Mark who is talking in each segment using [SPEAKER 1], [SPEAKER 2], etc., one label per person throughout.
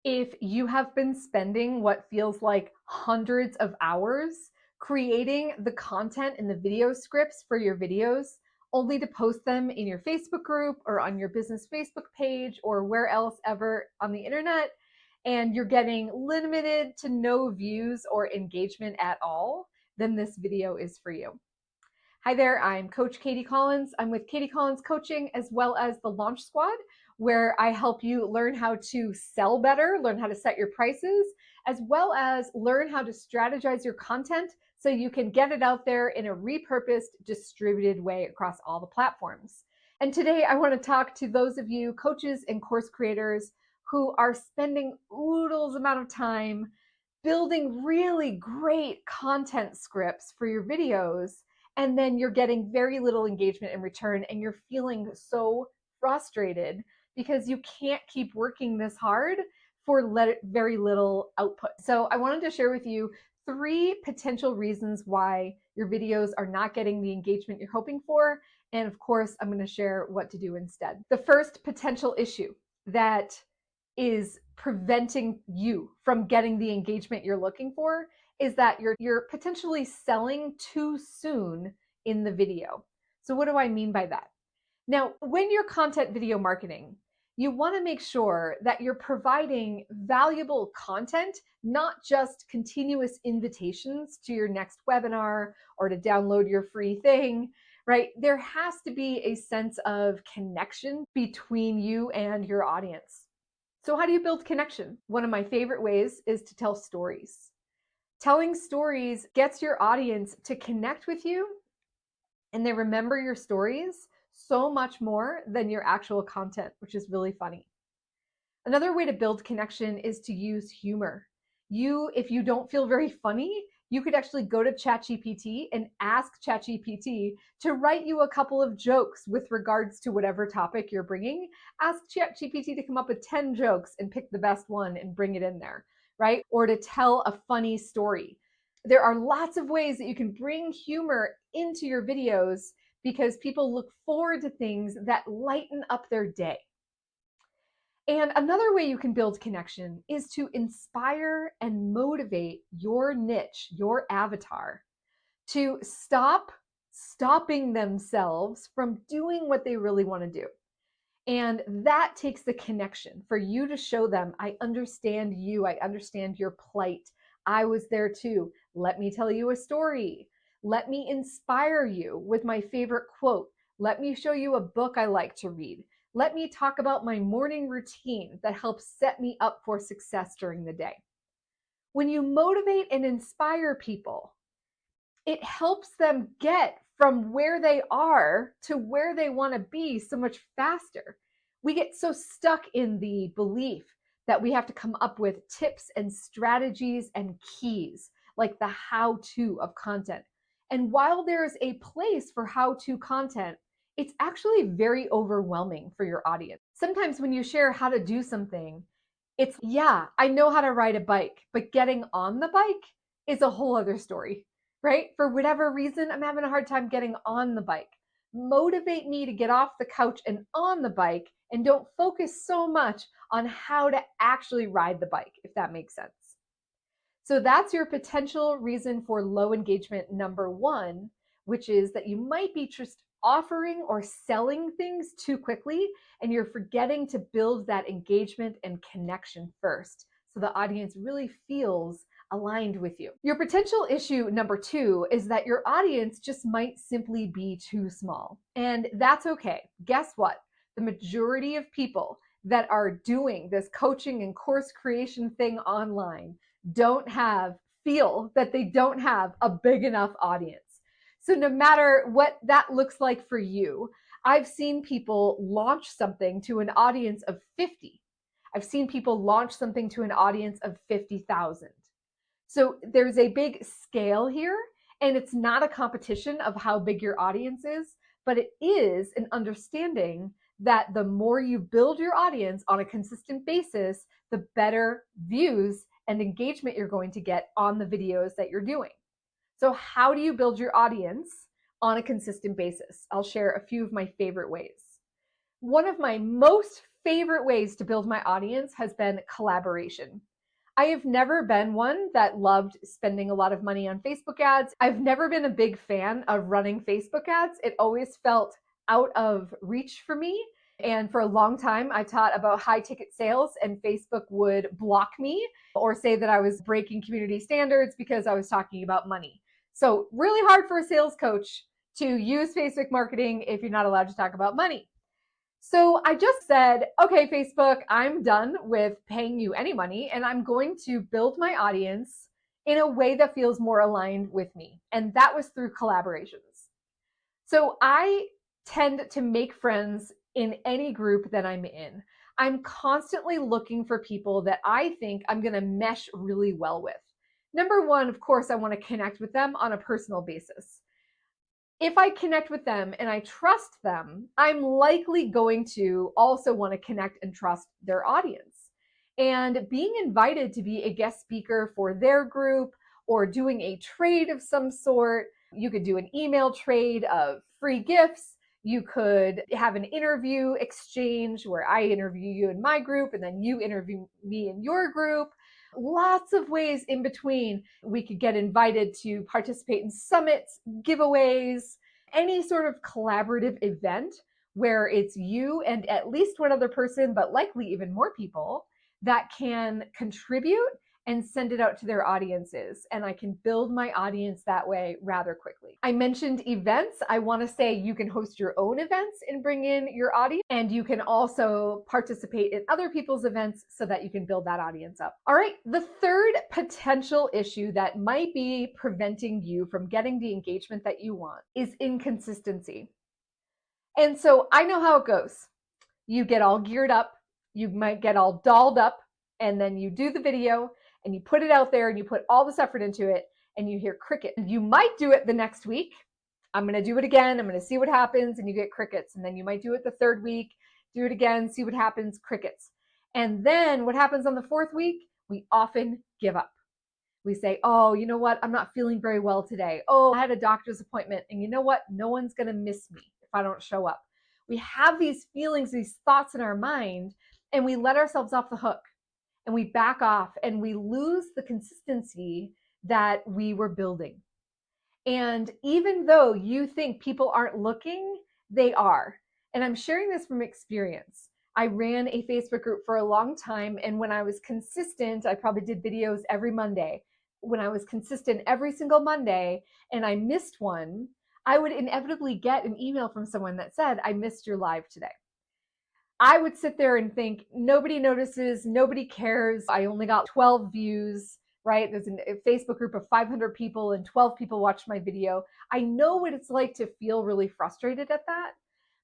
[SPEAKER 1] If you have been spending what feels like hundreds of hours creating the content and the video scripts for your videos, only to post them in your Facebook group or on your business Facebook page or where else ever on the internet, and you're getting limited to no views or engagement at all, then this video is for you. Hi there, I'm Coach Katie Collins. I'm with Katie Collins Coaching as well as the Launch Squad, where I help you learn how to sell better, learn how to set your prices, as well as learn how to strategize your content so you can get it out there in a repurposed, distributed way across all the platforms. And today I want to talk to those of you coaches and course creators who are spending oodles amount of time building really great content scripts for your videos, and then you're getting very little engagement in return, and you're feeling so frustrated because you can't keep working this hard for very little output. So I wanted to share with you 3 potential reasons why your videos are not getting the engagement you're hoping for. And of course, I'm going to share what to do instead. The first potential issue that is preventing you from getting the engagement you're looking for is that you're potentially selling too soon in the video. So what do I mean by that? Now, when you're content video marketing, you want to make sure that you're providing valuable content, not just continuous invitations to your next webinar or to download your free thing, right? There has to be a sense of connection between you and your audience. So how do you build connection? One of my favorite ways is to tell stories. Telling stories gets your audience to connect with you, and they remember your stories so much more than your actual content, which is really funny. Another way to build connection is to use humor. If you don't feel very funny, you could actually go to ChatGPT and ask ChatGPT to write you a couple of jokes with regards to whatever topic you're bringing. Ask ChatGPT to come up with 10 jokes and pick the best one and bring it in there, right? Or to tell a funny story. There are lots of ways that you can bring humor into your videos because people look forward to things that lighten up their day. And another way you can build connection is to inspire and motivate your niche, your avatar, to stop stopping themselves from doing what they really want to do. And that takes the connection for you to show them, I understand you, I understand your plight. I was there too. Let me tell you a story. Let me inspire you with my favorite quote. Let me show you a book I like to read. Let me talk about my morning routine that helps set me up for success during the day. When you motivate and inspire people, it helps them get from where they are to where they want to be so much faster. We get so stuck in the belief that we have to come up with tips and strategies and keys, like the how-to of content. And while there's a place for how-to content, it's actually very overwhelming for your audience. Sometimes when you share how to do something, it's, yeah, I know how to ride a bike, but getting on the bike is a whole other story, right? For whatever reason, I'm having a hard time getting on the bike. Motivate me to get off the couch and on the bike, and don't focus so much on how to actually ride the bike, if that makes sense. So that's your potential reason for low engagement number 1, which is that you might be just offering or selling things too quickly, and you're forgetting to build that engagement and connection first, so the audience really feels aligned with you. Your potential issue number 2 is that your audience just might simply be too small, and that's okay. Guess what? The majority of people that are doing this coaching and course creation thing online feel that they don't have a big enough audience. So no matter what that looks like for you, I've seen people launch something to an audience of 50. I've seen people launch something to an audience of 50,000. So there's a big scale here, and it's not a competition of how big your audience is, but it is an understanding that the more you build your audience on a consistent basis, the better views and engagement you're going to get on the videos that you're doing. So how do you build your audience on a consistent basis? I'll share a few of my favorite ways. One of my most favorite ways to build my audience has been collaboration. I have never been one that loved spending a lot of money on Facebook ads. I've never been a big fan of running Facebook ads. It always felt out of reach for me. And for a long time, I taught about high ticket sales, and Facebook would block me or say that I was breaking community standards because I was talking about money. So, really hard for a sales coach to use Facebook marketing if you're not allowed to talk about money. So I just said, okay, Facebook, I'm done with paying you any money, and I'm going to build my audience in a way that feels more aligned with me. And that was through collaborations. So I tend to make friends in any group that I'm in. I'm constantly looking for people that I think I'm going to mesh really well with. Number one, of course, I want to connect with them on a personal basis. If I connect with them and I trust them, I'm likely going to also want to connect and trust their audience. And being invited to be a guest speaker for their group or doing a trade of some sort, you could do an email trade of free gifts. You could have an interview exchange where I interview you in my group and then you interview me in your group. Lots of ways in between. We could get invited to participate in summits, giveaways, any sort of collaborative event where it's you and at least one other person, but likely even more people that can contribute and send it out to their audiences. And I can build my audience that way rather quickly. I mentioned events. I want to say you can host your own events and bring in your audience, and you can also participate in other people's events so that you can build that audience up. All right, the third potential issue that might be preventing you from getting the engagement that you want is inconsistency. And so I know how it goes. You get all geared up, you might get all dolled up, and then you do the video and you put it out there and you put all this effort into it and you hear cricket. You might do it the next week. I'm going to do it again. I'm going to see what happens, and you get crickets. And then you might do it the third week, do it again, see what happens, crickets. And then what happens on the fourth week? We often give up. We say, oh, you know what? I'm not feeling very well today. Oh, I had a doctor's appointment, and you know what? No one's going to miss me if I don't show up. We have these feelings, these thoughts in our mind, and we let ourselves off the hook. And we back off and we lose the consistency that we were building. And even though you think people aren't looking, they are. And I'm sharing this from experience. I ran a Facebook group for a long time. And when I was consistent, I probably did videos every Monday. When I was consistent every single Monday and I missed one, I would inevitably get an email from someone that said, I missed your live today. I would sit there and think, nobody notices, nobody cares. I only got 12 views, right? There's a Facebook group of 500 people and 12 people watched my video. I know what it's like to feel really frustrated at that.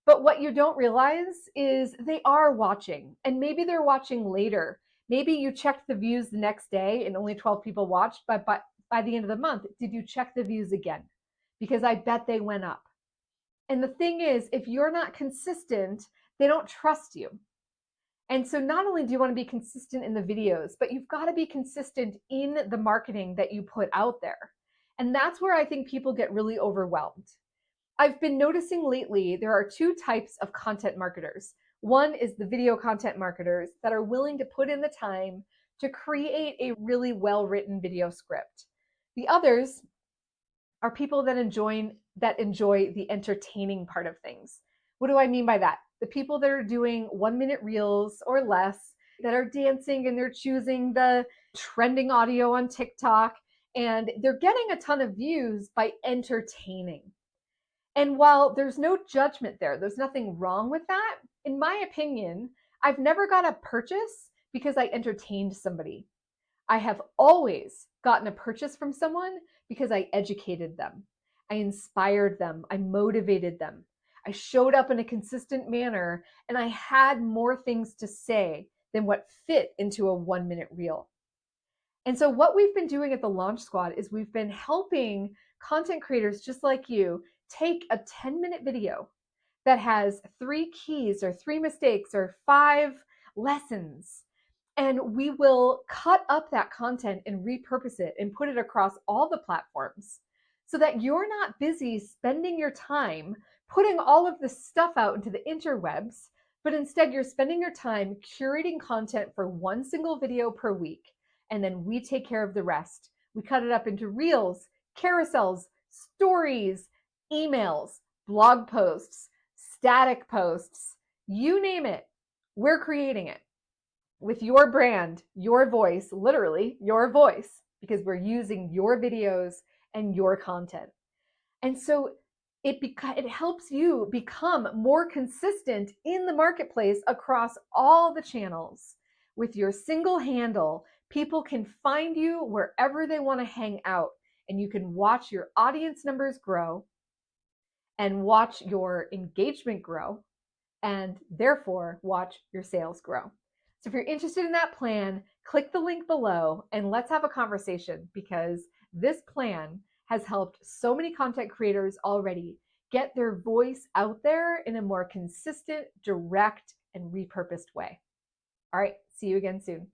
[SPEAKER 1] But what you don't realize is they are watching, and maybe they're watching later. Maybe you checked the views the next day and only 12 people watched, but by the end of the month, did you check the views again? Because I bet they went up. And the thing is, if you're not consistent, they don't trust you. And so not only do you want to be consistent in the videos, but you've got to be consistent in the marketing that you put out there. And that's where I think people get really overwhelmed. I've been noticing lately there are two types of content marketers. One is the video content marketers that are willing to put in the time to create a really well-written video script. The others are people that enjoy the entertaining part of things. What do I mean by that? The people that are doing 1-minute reels or less, that are dancing and they're choosing the trending audio on TikTok, and they're getting a ton of views by entertaining. And while there's no judgment there, there's nothing wrong with that. In my opinion, I've never got a purchase because I entertained somebody. I have always gotten a purchase from someone because I educated them. I inspired them. I motivated them. I showed up in a consistent manner, and I had more things to say than what fit into a 1-minute reel. And so what we've been doing at the Launch Squad is we've been helping content creators just like you take a 10-minute video that has 3 keys or 3 mistakes or 5 lessons, and we will cut up that content and repurpose it and put it across all the platforms so that you're not busy spending your time putting all of this stuff out into the interwebs, But instead, you're spending your time curating content for one single video per week, and then we take care of the rest. We cut it up into reels, carousels, stories, emails, blog posts, static posts, you name it. We're creating it with your brand, your voice, literally your voice, because we're using your videos and your content. And so it helps you become more consistent in the marketplace across all the channels. With your single handle, people can find you wherever they want to hang out, and you can watch your audience numbers grow and watch your engagement grow, and therefore watch your sales grow. So if you're interested in that plan, click the link below and let's have a conversation, because this plan has helped so many content creators already get their voice out there in a more consistent, direct, and repurposed way. All right, see you again soon.